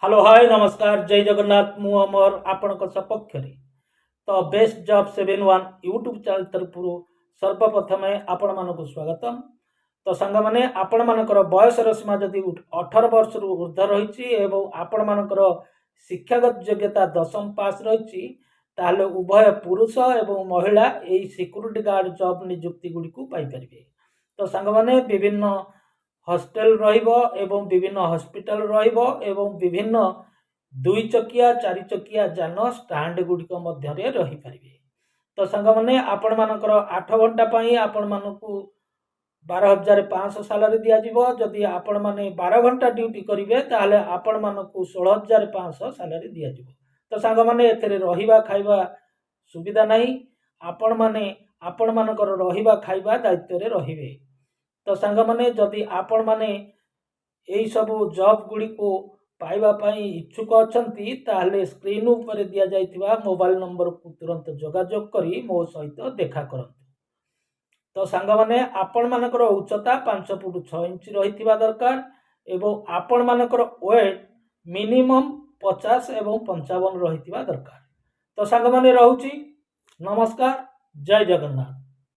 Hello hi नमस्कार जय जगन्नाथ मु अमर आपण सपक्ष तो बेस्ट जॉब 71 यूट्यूब चैनल तरफ सर्वप्रथम आपण मानक स्वागतम। तो सांग मैंने आपण मानकर बयसर सीमा जदि 18 वर्ष रु ऊर्ध रही आपण मानकर शिक्षागत योग्यता 10वीं पास रही ताहले उभय पुरुष एवं महिला यही सिक्यूरीटी गार्ड जॉब नियुक्ति गुड़ी को पाइपर। तो सांग मैंने विभिन्न हॉस्टेल एवं विभिन्न हॉस्पिटल एवं विभिन्न दुई चकिया चारि चकिया जान स्टैंड गुड़िक रही पारे। तो सांग मैंने आपण मानकर 8 घंटा आपण मानकू 12,500 सालारी दिज्व। जदि आपण मैंने 12 घंटा ड्यूटी करेंगे ताहले आपण मानकू 16,500 सालारी दिज्व। तो सांग मैंने एथे रहिबा खाइबा सुविधा नहीं, आपण माने आपण मानकर रहिबा खाइबा दायित्व रे रहिबे। तो सांग मैंने जदि आपण माने यही सब जॉब गुड़ी को पाइबापी इच्छुक अच्छी ताहले स्क्रीन उपर दि जाइथिबा मोबाइल नंबर को तुरंत जोगाजोग करी मो सहित देखा करंतु। तो सांग मैंने आपण मानकर उच्चता 5 फुट 6 इंच रही दरकार एवं आपण मानकर वेट मिनिमम 50 एवं 55 रही दरकार। तो सांग मैंने रहूची नमस्कार जय जगन्नाथ।